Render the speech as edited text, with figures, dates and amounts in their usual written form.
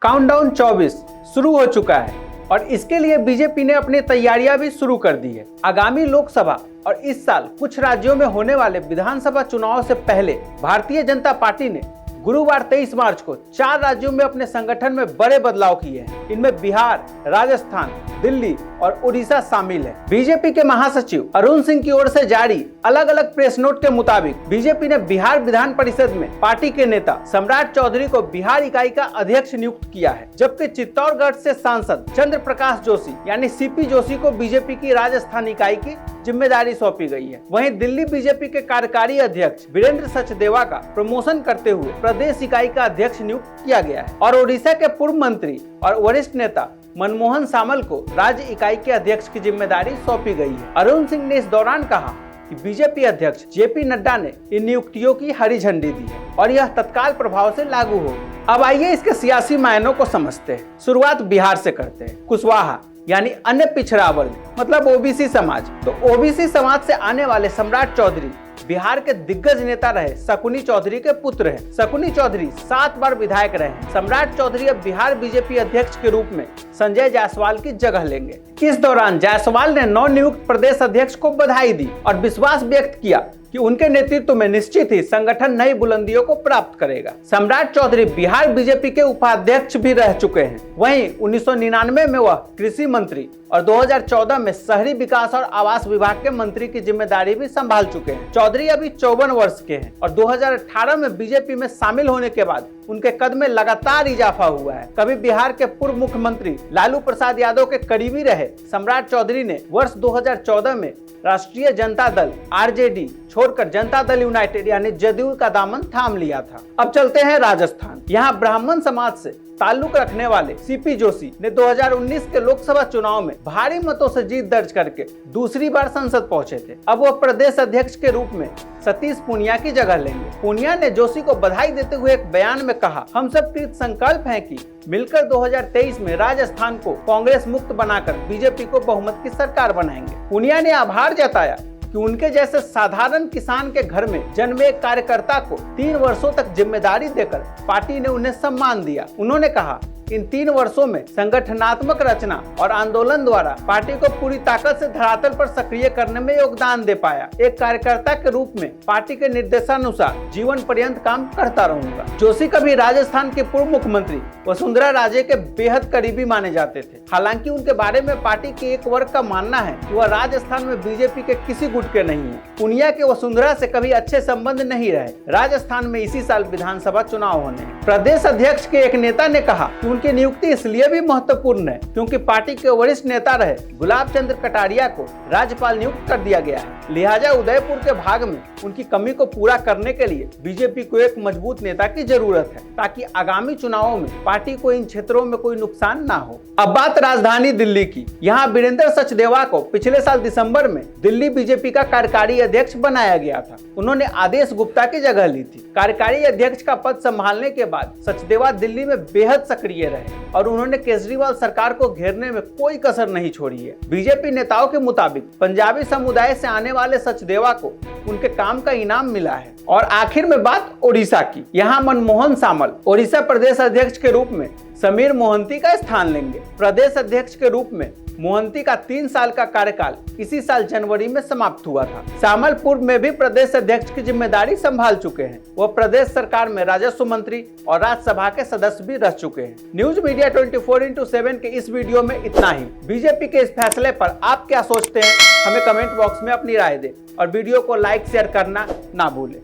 Countdown 24 शुरू हो चुका है और इसके लिए बीजेपी ने अपनी तैयारियां भी शुरू कर दी है। आगामी लोकसभा और इस साल कुछ राज्यों में होने वाले विधानसभा चुनाव से पहले भारतीय जनता पार्टी ने गुरुवार 23 मार्च को 4 राज्यों में अपने संगठन में बड़े बदलाव किए हैं। इनमें बिहार, राजस्थान, दिल्ली और उड़ीसा शामिल है। बीजेपी के महासचिव अरुण सिंह की ओर से जारी अलग अलग प्रेस नोट के मुताबिक बीजेपी ने बिहार विधान परिषद में पार्टी के नेता सम्राट चौधरी को बिहार इकाई का अध्यक्ष नियुक्त किया है, जबकि चित्तौड़गढ़ से सांसद चंद्र प्रकाश जोशी यानी सीपी जोशी को बीजेपी की राजस्थान इकाई की जिम्मेदारी सौंपी गई है। वहीं दिल्ली बीजेपी के कार्यकारी अध्यक्ष वीरेंद्र सचदेवा का प्रमोशन करते हुए प्रदेश इकाई का अध्यक्ष नियुक्त किया गया है और ओडिशा के पूर्व मंत्री और वरिष्ठ नेता मनमोहन सामल को राज्य इकाई के अध्यक्ष की जिम्मेदारी सौंपी गई है। अरुण सिंह ने इस दौरान कहा कि बीजेपी अध्यक्ष जेपी नड्डा ने इन नियुक्तियों की हरी झंडी दी है और यह तत्काल प्रभाव से लागू होगी। अब आइए इसके सियासी मायनों को समझते हैं। शुरुआत बिहार से करते हैं। कुशवाहा यानी अन्य पिछड़ा वर्ग मतलब ओबीसी समाज। तो ओबीसी समाज से आने वाले सम्राट चौधरी बिहार के दिग्गज नेता रहे शकुनी चौधरी के पुत्र हैं। शकुनी चौधरी 7 बार विधायक रहे हैं। सम्राट चौधरी अब बिहार बीजेपी अध्यक्ष के रूप में संजय जायसवाल की जगह लेंगे। इस दौरान जायसवाल ने नवनियुक्त प्रदेश अध्यक्ष को बधाई दी और विश्वास व्यक्त किया कि उनके नेतृत्व में निश्चित ही संगठन नई बुलंदियों को प्राप्त करेगा। सम्राट चौधरी बिहार बीजेपी के उपाध्यक्ष भी रह चुके हैं। वहीं 1999 में वह कृषि मंत्री और 2014 में शहरी विकास और आवास विभाग के मंत्री की जिम्मेदारी भी संभाल चुके हैं। चौधरी अभी 54 वर्ष के हैं और 2018 में बीजेपी में शामिल होने के बाद उनके कद में लगातार इजाफा हुआ है। कभी बिहार के पूर्व मुख्यमंत्री लालू प्रसाद यादव के करीबी रहे सम्राट चौधरी ने वर्ष 2014 में राष्ट्रीय जनता दल आरजेडी छोड़कर जनता दल यूनाइटेड यानी जदयू का दामन थाम लिया था। अब चलते हैं राजस्थान। यहाँ ब्राह्मण समाज से ताल्लुक रखने वाले सीपी जोशी ने 2019 के लोकसभा चुनाव में भारी मतों से जीत दर्ज करके दूसरी बार संसद पहुंचे थे। अब वह प्रदेश अध्यक्ष के रूप में सतीश पूनिया की जगह लेंगे। पूनिया ने जोशी को बधाई देते हुए एक बयान में कहा, हम सब कृत संकल्प हैं कि मिलकर 2023 में राजस्थान को कांग्रेस मुक्त बनाकर बीजेपी को बहुमत की सरकार बनाएंगे। पूनिया ने आभार जताया कि उनके जैसे साधारण किसान के घर में जन्मे एक कार्यकर्ता को 3 वर्षों तक जिम्मेदारी देकर पार्टी ने उन्हें सम्मान दिया। उन्होंने कहा, इन 3 वर्षों में संगठनात्मक रचना और आंदोलन द्वारा पार्टी को पूरी ताकत से धरातल पर सक्रिय करने में योगदान दे पाया। एक कार्यकर्ता के रूप में पार्टी के निर्देशानुसार जीवन पर्यंत काम करता रहूंगा। जोशी कभी राजस्थान के पूर्व मुख्यमंत्री वसुंधरा राजे के बेहद करीबी माने जाते थे। हालांकि उनके बारे में पार्टी के एक वर्ग का मानना है कि वह राजस्थान में बीजेपी के किसी गुट के नहीं है। पूनिया के वसुंधरा से कभी अच्छे संबंध नहीं रहे। राजस्थान में इसी साल विधानसभा चुनाव होने हैं। प्रदेश अध्यक्ष के एक नेता ने कहा कि उनकी नियुक्ति इसलिए भी महत्वपूर्ण है क्योंकि पार्टी के वरिष्ठ नेता रहे गुलाब चंद्र कटारिया को राज्यपाल नियुक्त कर दिया गया है। लिहाजा उदयपुर के भाग में उनकी कमी को पूरा करने के लिए बीजेपी को एक मजबूत नेता की जरूरत है ताकि आगामी चुनावों में पार्टी को इन क्षेत्रों में कोई नुकसान ना हो। अब बात राजधानी दिल्ली की। यहाँ वीरेंद्र सचदेवा को पिछले साल दिसंबर में दिल्ली बीजेपी का कार्यकारी अध्यक्ष बनाया गया था। उन्होंने आदेश गुप्ता की जगह ली थी। कार्यकारी अध्यक्ष का पद संभालने के बाद सचदेवा दिल्ली में बेहद सक्रिय रहे और उन्होंने केजरीवाल सरकार को घेरने में कोई कसर नहीं छोड़ी है। बीजेपी नेताओं के मुताबिक पंजाबी समुदाय से आने वाले सचदेवा को उनके काम का इनाम मिला है। और आखिर में बात ओडिशा की। यहाँ मनमोहन सामल ओडिशा प्रदेश अध्यक्ष के रूप में समीर मोहंती का स्थान लेंगे। प्रदेश अध्यक्ष के रूप में मोहंती का 3 साल का कार्यकाल इसी साल जनवरी में समाप्त हुआ था। सामल पूर्व में भी प्रदेश अध्यक्ष की जिम्मेदारी संभाल चुके हैं। वह प्रदेश सरकार में राजस्व मंत्री और राज्यसभा के सदस्य भी रह चुके हैं। न्यूज मीडिया 24x7 के इस वीडियो में इतना ही। बीजेपी के इस फैसले पर आप क्या सोचते हैं, हमें कमेंट बॉक्स में अपनी राय दें और वीडियो को लाइक शेयर करना ना भूलें।